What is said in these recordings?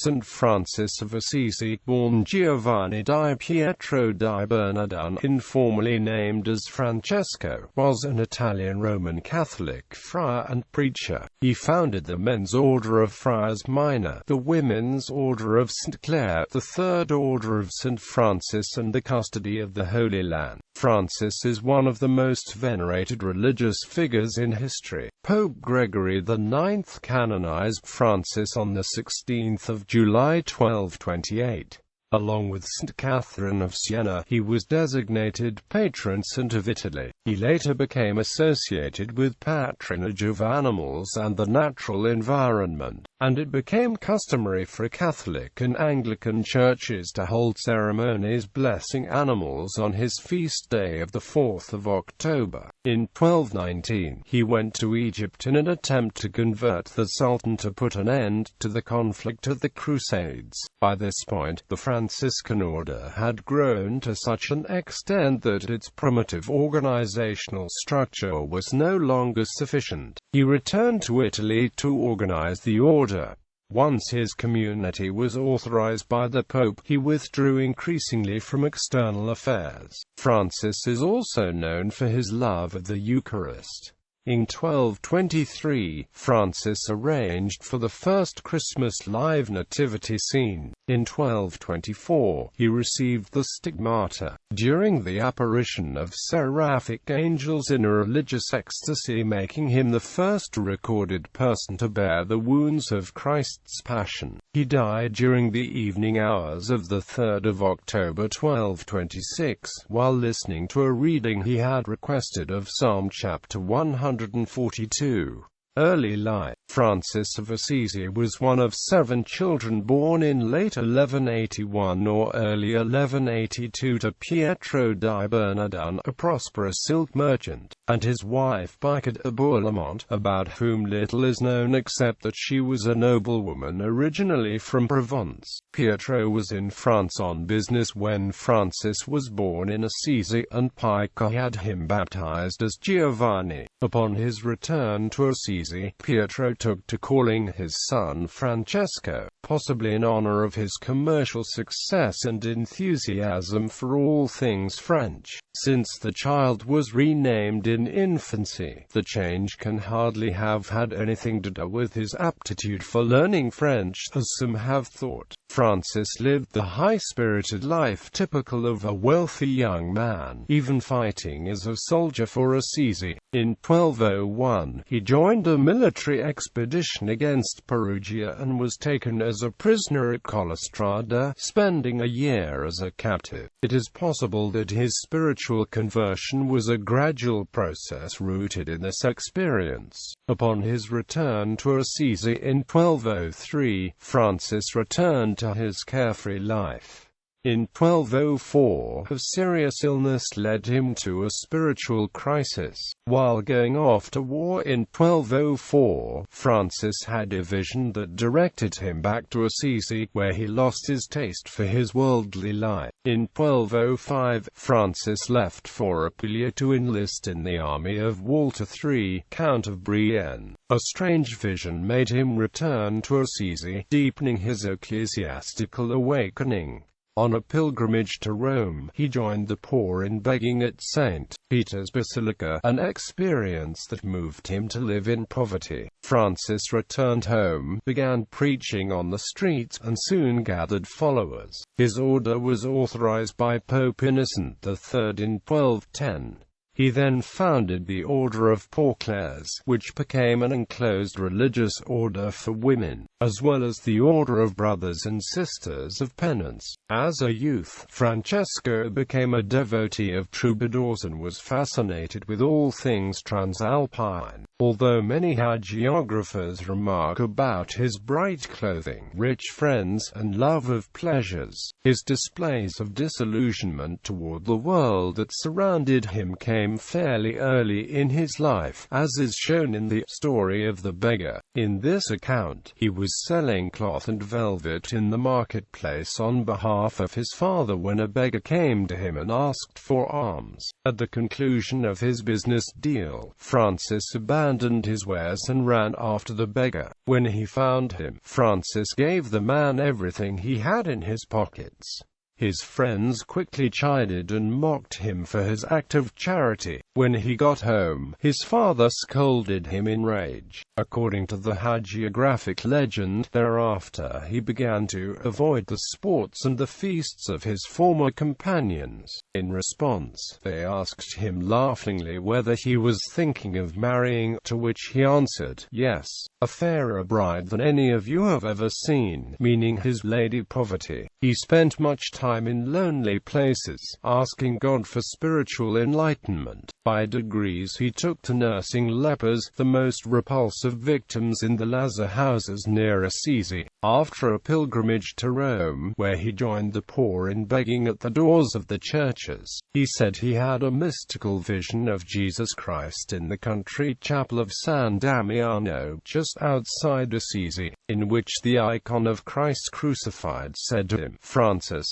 Saint Francis of Assisi, born Giovanni di Pietro di Bernardone, informally named as Francesco, was an Italian Roman Catholic friar and preacher. He founded the Men's Order of Friars Minor, the Women's Order of Saint Clare, the Third Order of St. Francis, and the Custody of the Holy Land. Francis is one of the most venerated religious figures in history. Pope Gregory IX canonized Francis on 16 July 1228. Along with St. Catherine of Siena, he was designated patron saint of Italy. He later became associated with patronage of animals and the natural environment, and it became customary for Catholic and Anglican churches to hold ceremonies blessing animals on his feast day of the 4th of October. In 1219, he went to Egypt in an attempt to convert the Sultan to put an end to the conflict of the Crusades. By this point, the Franciscan order had grown to such an extent that its primitive organizational structure was no longer sufficient. He returned to Italy to organize the order. Once his community was authorized by the Pope, he withdrew increasingly from external affairs. Francis is also known for his love of the Eucharist. In 1223, Francis arranged for the first Christmas live nativity scene. In 1224, he received the stigmata, during the apparition of seraphic angels in a religious ecstasy, making him the first recorded person to bear the wounds of Christ's Passion. He died during the evening hours of the 3rd of October 1226, while listening to a reading he had requested of Psalm chapter 142. Early life. Francis of Assisi was one of 7 children born in late 1181 or early 1182 to Pietro di Bernardone, a prosperous silk merchant, and his wife Pica de Bourlemont, about whom little is known except that she was a noblewoman originally from Provence. Pietro was in France on business when Francis was born in Assisi, and Pica had him baptized as Giovanni. Upon his return to Assisi, Pietro took to calling his son Francesco, possibly in honor of his commercial success and enthusiasm for all things French. Since the child was renamed in infancy, the change can hardly have had anything to do with his aptitude for learning French, as some have thought. Francis lived the high-spirited life typical of a wealthy young man, even fighting as a soldier for Assisi. In 1201, he joined a military expedition against Perugia and was taken as a prisoner at Collestrada, spending a year as a captive. It is possible that his spiritual conversion was a gradual process rooted in this experience. Upon his return to Assisi in 1203, Francis returned to his carefree life. In 1204, a serious illness led him to a spiritual crisis. While going off to war in 1204, Francis had a vision that directed him back to Assisi, where he lost his taste for his worldly life. In 1205, Francis left for Apulia to enlist in the army of Walter III, Count of Brienne. A strange vision made him return to Assisi, deepening his ecclesiastical awakening. On a pilgrimage to Rome, he joined the poor in begging at St. Peter's Basilica, an experience that moved him to live in poverty. Francis returned home, began preaching on the streets, and soon gathered followers. His order was authorized by Pope Innocent III in 1210. He then founded the Order of Pauclares, which became an enclosed religious order for women, as well as the Order of Brothers and Sisters of Penance. As a youth, Francesco became a devotee of troubadours and was fascinated with all things Transalpine. Although many hagiographers remark about his bright clothing, rich friends, and love of pleasures, his displays of disillusionment toward the world that surrounded him came came fairly early in his life, as is shown in the story of the beggar. In this account, he was selling cloth and velvet in the marketplace on behalf of his father when a beggar came to him and asked for alms. At the conclusion of his business deal, Francis abandoned his wares and ran after the beggar. When he found him, Francis gave the man everything he had in his pockets. His friends quickly chided and mocked him for his act of charity. When he got home, his father scolded him in rage. According to the hagiographic legend, thereafter he began to avoid the sports and the feasts of his former companions. In response, they asked him laughingly whether he was thinking of marrying, to which he answered, "Yes, a fairer bride than any of you have ever seen," meaning his Lady Poverty. He spent much time in lonely places, asking God for spiritual enlightenment. By degrees he took to nursing lepers, the most repulsive victims in the lazar houses near Assisi. After a pilgrimage to Rome, where he joined the poor in begging at the doors of the churches, he said he had a mystical vision of Jesus Christ in the country chapel of San Damiano, just outside Assisi, in which the icon of Christ crucified said to him, Francis,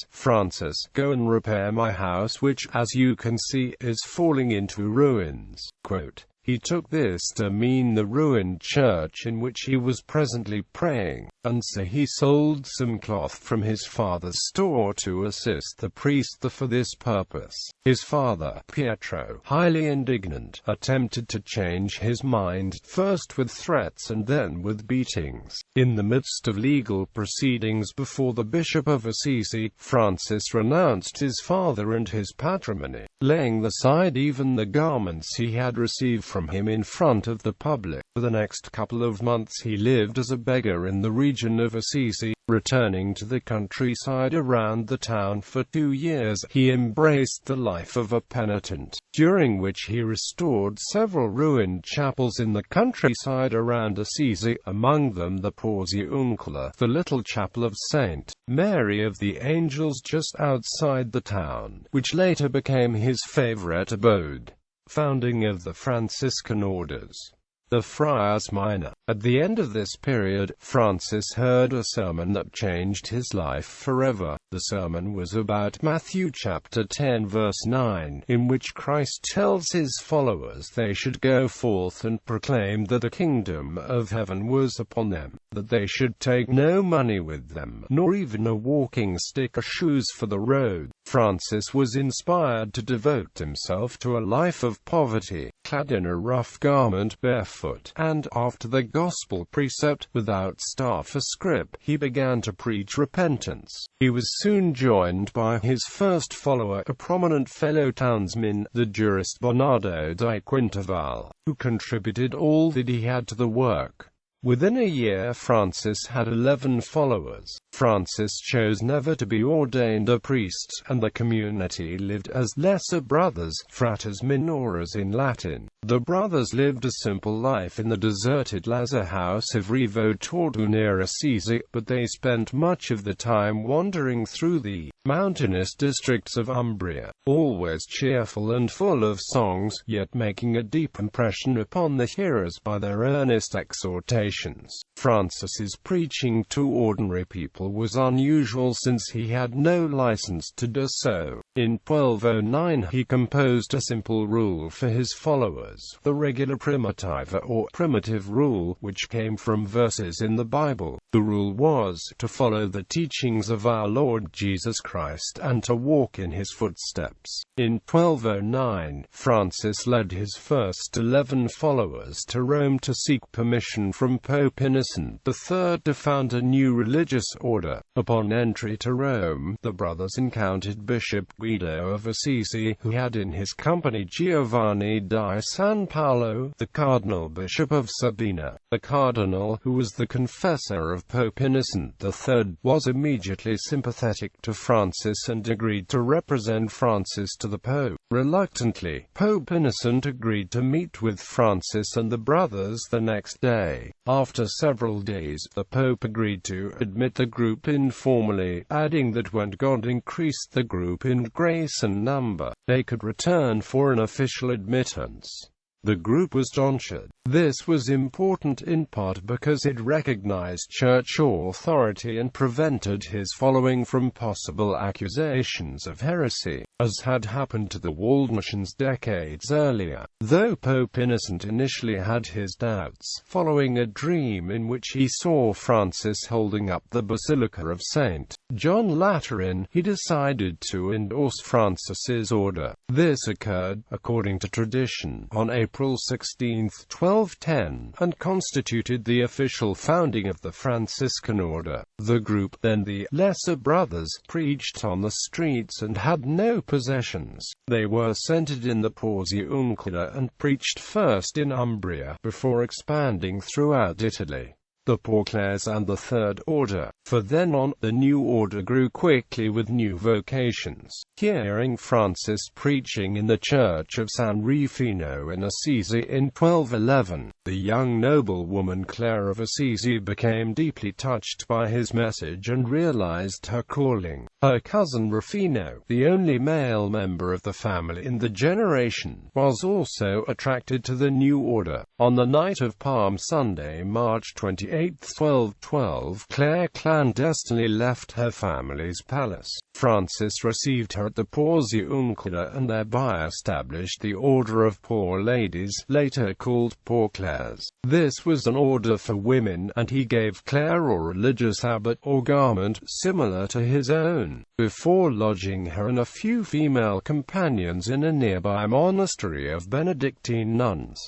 go and repair my house which, as you can see, is falling into ruins." Quote, he took this to mean the ruined church in which he was presently praying, and so he sold some cloth from his father's store to assist the priest for this purpose. His father, Pietro, highly indignant, attempted to change his mind, first with threats and then with beatings. In the midst of legal proceedings before the Bishop of Assisi, Francis renounced his father and his patrimony, laying aside even the garments he had received from him in front of the public. For the next couple of months he lived as a beggar in the region of Assisi. Returning to the countryside around the town for 2 years, he embraced the life of a penitent, during which he restored several ruined chapels in the countryside around Assisi, among them the Porziuncula, the little chapel of St. Mary of the Angels just outside the town, which later became his favorite abode. Founding of the Franciscan orders. The Friars Minor. At the end of this period, Francis heard a sermon that changed his life forever. The sermon was about Matthew chapter 10 verse 9, in which Christ tells his followers they should go forth and proclaim that the kingdom of heaven was upon them, that they should take no money with them, nor even a walking stick or shoes for the road. Francis was inspired to devote himself to a life of poverty, clad in a rough garment, barefoot, and, after the gospel precept, without staff or scrip, he began to preach repentance. He was soon joined by his first follower, a prominent fellow townsman, the jurist Bernardone di Quintaval, who contributed all that he had to the work. Within a year Francis had 11 followers. Francis chose never to be ordained a priest, and the community lived as lesser brothers, fratres minores in Latin. The brothers lived a simple life in the deserted lazar house of Rivo Tordo near Assisi, but they spent much of the time wandering through the mountainous districts of Umbria, always cheerful and full of songs, yet making a deep impression upon the hearers by their earnest exhortations. Francis's preaching to ordinary people was unusual since he had no license to do so. In 1209 he composed a simple rule for his followers, the Regula Primitiva or primitive rule, which came from verses in the Bible. The rule was to follow the teachings of our Lord Jesus Christ and to walk in his footsteps. In 1209, Francis led his first 11 followers to Rome to seek permission from Pope Innocent III to found a new religious order. Upon entry to Rome, the brothers encountered Bishop Guido of Assisi, who had in his company Giovanni di San Paolo, the Cardinal Bishop of Sabina. The cardinal, who was the confessor of Pope Innocent III, was immediately sympathetic to Francis and agreed to represent Francis to the Pope. Reluctantly, Pope Innocent agreed to meet with Francis and the brothers the next day. After several days, the Pope agreed to admit the group informally, adding that when God increased the group in of grace and number, they could return for an official admittance. The group was tonsured. This was important in part because it recognized church authority and prevented his following from possible accusations of heresy, as had happened to the Waldensians decades earlier. Though Pope Innocent initially had his doubts, following a dream in which he saw Francis holding up the Basilica of St. John Lateran, he decided to endorse Francis's order. This occurred, according to tradition, on April 16, 1210, and constituted the official founding of the Franciscan order. The group, then the Lesser Brothers, preached on the streets and had no possessions. They were centered in the Porziuncula and preached first in Umbria, before expanding throughout Italy. The Porclares and the Third Order. For then on, the new order grew quickly with new vocations. Hearing Francis preaching in the church of San Rufino in Assisi in 1211, the young noblewoman Clare of Assisi became deeply touched by his message and realized her calling. Her cousin Rufino, the only male member of the family in the generation, was also attracted to the new order. On the night of Palm Sunday, March 28, 1212, Clare clandestinely left her family's palace. Francis received her at the Porziuncula and thereby established the Order of Poor Ladies, later called Porclares. This was an order for women, and he gave Clare a religious habit or garment similar to his own, before lodging her and a few female companions in a nearby monastery of Benedictine nuns.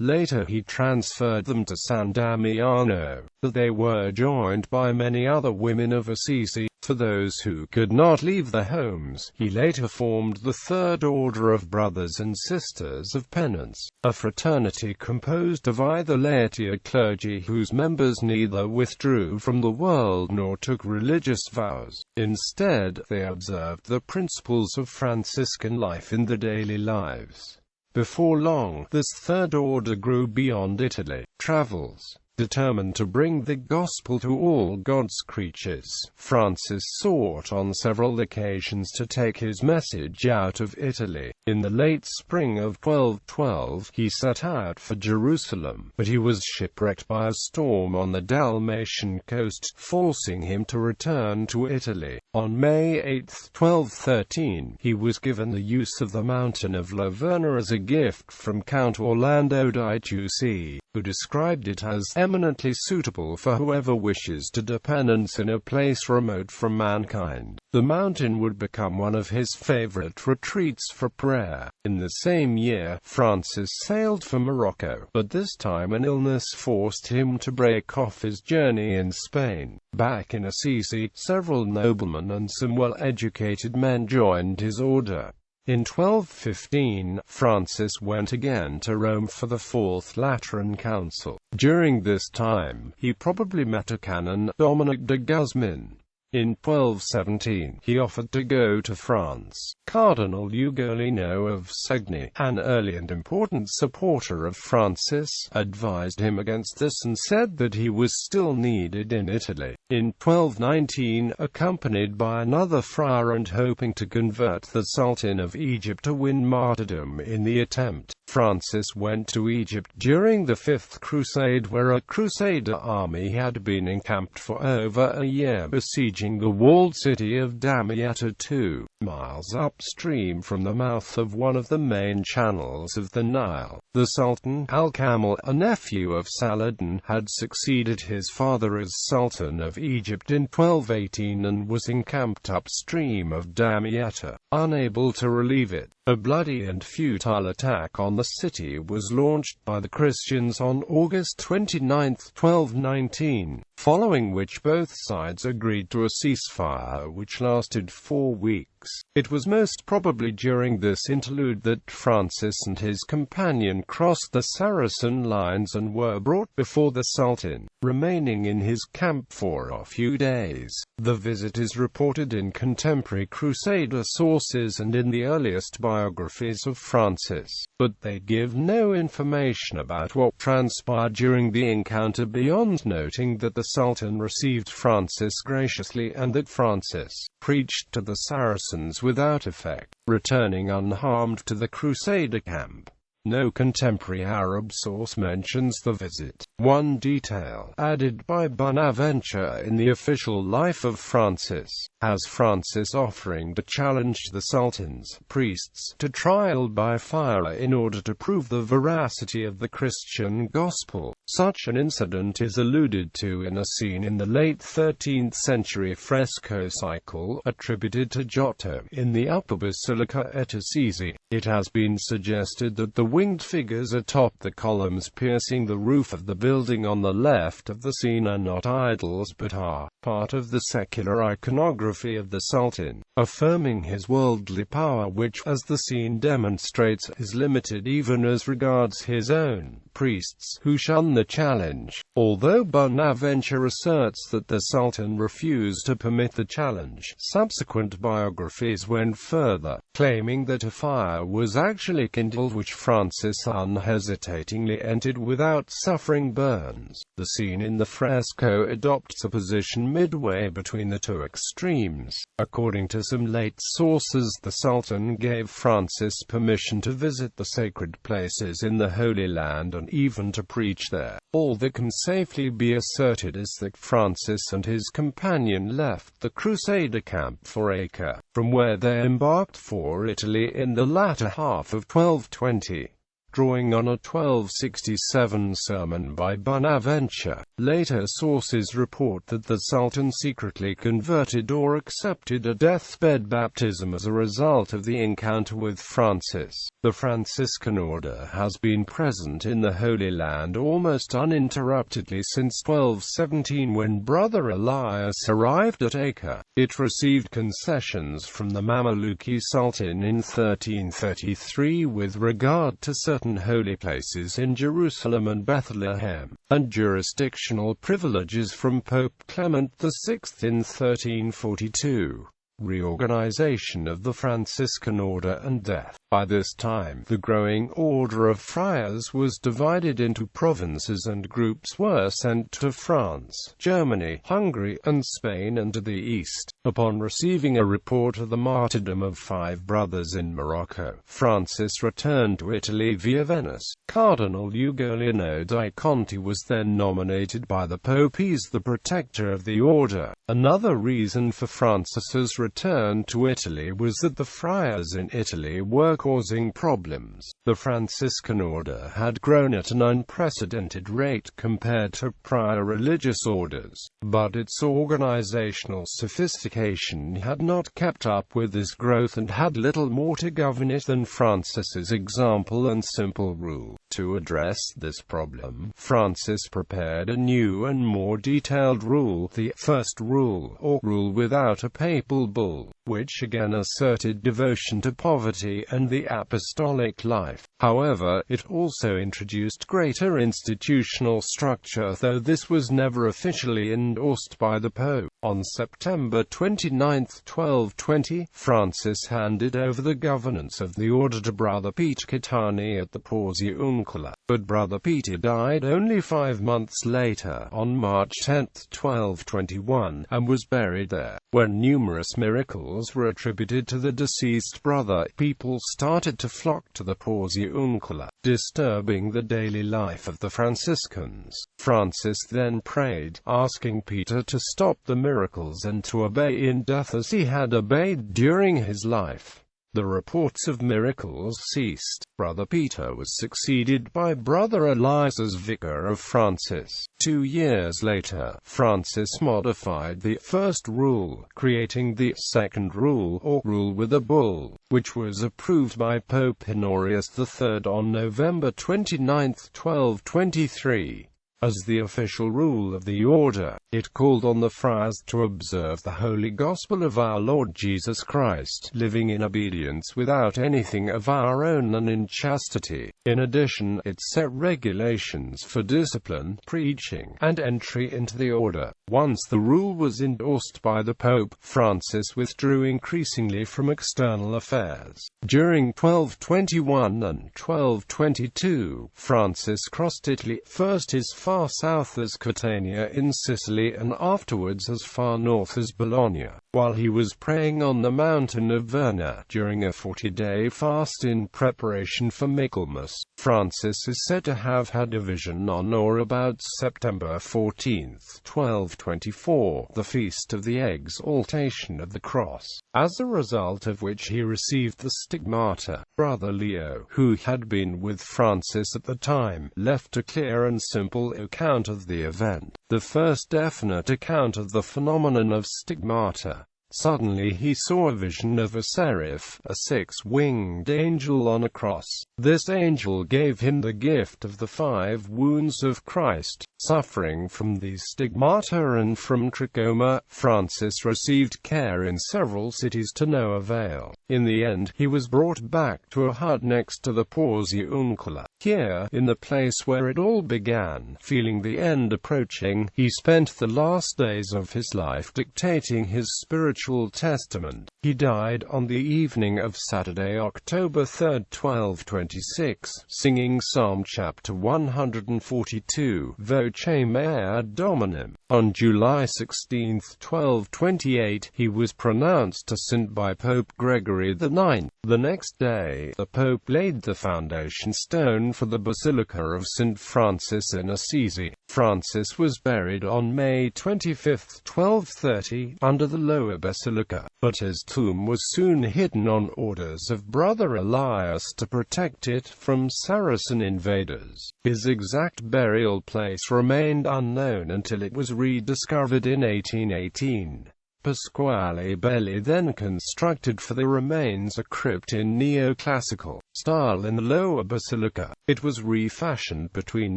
Later he transferred them to San Damiano, but they were joined by many other women of Assisi. For those who could not leave their homes, he later formed the Third Order of Brothers and Sisters of Penance, a fraternity composed of either laity or clergy whose members neither withdrew from the world nor took religious vows. Instead, they observed the principles of Franciscan life in their daily lives. Before long, this Third Order grew beyond Italy. Travels. Determined to bring the gospel to all God's creatures, Francis sought on several occasions to take his message out of Italy. In the late spring of 1212, he set out for Jerusalem, but he was shipwrecked by a storm on the Dalmatian coast, forcing him to return to Italy. On May 8, 1213, he was given the use of the mountain of Laverna as a gift from Count Orlando di Tusi, who described it as eminently suitable for whoever wishes to do penance in a place remote from mankind. The mountain would become one of his favorite retreats for prayer. In the same year, Francis sailed for Morocco, but this time an illness forced him to break off his journey in Spain. Back in Assisi, several noblemen and some well-educated men joined his order. In 1215, Francis went again to Rome for the Fourth Lateran Council. During this time, he probably met a canon, Dominic de Guzman. In 1217, he offered to go to France. Cardinal Ugolino of Segni, an early and important supporter of Francis, advised him against this and said that he was still needed in Italy. In 1219, accompanied by another friar and hoping to convert the Sultan of Egypt to win martyrdom in the attempt, Francis went to Egypt during the Fifth Crusade, where a Crusader army had been encamped for over a year besieging the walled city of Damietta 2 miles upstream from the mouth of one of the main channels of the Nile. The Sultan, Al-Kamil, a nephew of Saladin, had succeeded his father as Sultan of Egypt in 1218 and was encamped upstream of Damietta. Unable to relieve it, a bloody and futile attack on the city was launched by the Christians on August 29, 1219, following which both sides agreed to a ceasefire which lasted 4 weeks. It was most probably during this interlude that Francis and his companion crossed the Saracen lines and were brought before the Sultan, remaining in his camp for a few days. The visit is reported in contemporary Crusader sources and in the earliest biographies of Francis, but they give no information about what transpired during the encounter beyond noting that the Sultan received Francis graciously and that Francis preached to the Saracens without effect, returning unharmed to the Crusader camp. No contemporary Arab source mentions the visit. One detail, added by Bonaventure in the official life of Francis, has Francis offering to challenge the Sultan's priests to trial by fire in order to prove the veracity of the Christian gospel. Such an incident is alluded to in a scene in the late 13th century fresco cycle, attributed to Giotto, in the Upper Basilica at Assisi. It has been suggested that the winged figures atop the columns piercing the roof of the building on the left of the scene are not idols but are part of the secular iconography of the Sultan, affirming his worldly power which, as the scene demonstrates, is limited even as regards his own priests, who shun the challenge. Although Bonaventure asserts that the Sultan refused to permit the challenge, subsequent biographies went further, claiming that a fire was actually kindled which Francis unhesitatingly entered without suffering burns. The scene in the fresco adopts a position midway between the two extremes. According to some late sources, the Sultan gave Francis permission to visit the sacred places in the Holy Land and even to preach there. All that can safely be asserted is that Francis and his companion left the Crusader camp for Acre, from where they embarked for Italy in the latter half of 1220. Drawing on a 1267 sermon by Bonaventure, later sources report that the Sultan secretly converted or accepted a deathbed baptism as a result of the encounter with Francis. The Franciscan order has been present in the Holy Land almost uninterruptedly since 1217 when Brother Elias arrived at Acre. It received concessions from the Mameluki Sultan in 1333 with regard to certain holy places in Jerusalem and Bethlehem, and jurisdictional privileges from Pope Clement VI in 1342. Reorganization of the Franciscan order and death. By this time, the growing Order of Friars was divided into provinces and groups were sent to France, Germany, Hungary, and Spain and to the east. Upon receiving a report of the martyrdom of 5 brothers in Morocco, Francis returned to Italy via Venice. Cardinal Ugolino di Conti was then nominated by the Pope as the protector of the order. Another reason for Francis's return to Italy was that the friars in Italy were causing problems. The Franciscan order had grown at an unprecedented rate compared to prior religious orders, but its organizational sophistication had not kept up with this growth and had little more to govern it than Francis's example and simple rule. To address this problem, Francis prepared a new and more detailed rule, the First Rule, or Rule without a papal bull, which again asserted devotion to poverty and the apostolic life. However, it also introduced greater institutional structure, though this was never officially endorsed by the Pope. On September 29, 1220, Francis handed over the governance of the order to Brother Pietro Catani at the Porta Uncula, but Brother Pietro died only 5 months later, on March 10, 1221, and was buried there. When numerous miracles were attributed to the deceased brother, people started to flock to the Porta Uncula, disturbing the daily life of the Franciscans. Francis then prayed, asking Peter to stop the miracles and to obey in death as he had obeyed during his life. The reports of miracles ceased. Brother Peter was succeeded by Brother Elias as vicar of Francis. 2 years later, Francis modified the First Rule, creating the Second Rule, or Rule with a Bull, which was approved by Pope Honorius III on November 29, 1223. As the official rule of the order, It called on the friars to observe the holy gospel of our Lord Jesus Christ, living in obedience without anything of our own and in chastity. In addition, it set regulations for discipline, preaching, and entry into the order. Once the rule was endorsed by the Pope, Francis withdrew increasingly from external affairs. During 1221 and 1222, Francis crossed Italy, first as far south as Catania in Sicily and afterwards as far north as Bologna. While he was praying on the mountain of Verna during a 40-day fast in preparation for Michaelmas, Francis is said to have had a vision on or about September 14, 1224, the feast of the Exaltation of the Cross, as a result of which he received the stigmata. Brother Leo, who had been with Francis at the time, left a clear and simple account of the event, the first definite account of the phenomenon of stigmata. Suddenly he saw a vision of a seraph, a six-winged angel on a cross. This angel gave him the gift of the 5 wounds of Christ. Suffering from these stigmata and from trachoma, Francis received care in several cities to no avail. In the end, he was brought back to a hut next to the Porta Uncula. Here, in the place where it all began, feeling the end approaching, he spent the last days of his life dictating his spiritual testament. He died on the evening of Saturday, October 3, 1226, singing Psalm chapter 142, Voce mea Dominum. On July 16, 1228, he was pronounced a saint by Pope Gregory IX. The next day, the Pope laid the foundation stone for the Basilica of St. Francis in Assisi. Francis was buried on May 25, 1230, under the lower basilica, but his tomb was soon hidden on orders of Brother Elias to protect it from Saracen invaders. His exact burial place remained unknown until it was rediscovered in 1818. Pasquale Belli then constructed for the remains a crypt in neoclassical style in the lower basilica. It was refashioned between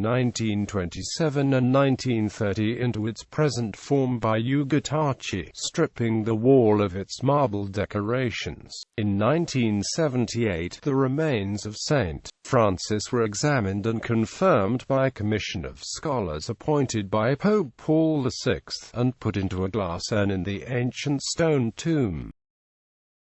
1927 and 1930 into its present form by Ugarte, stripping the wall of its marble decorations. In 1978, the remains of St. Francis were examined and confirmed by a commission of scholars appointed by Pope Paul VI, and put into a glass urn in the ancient stone tomb.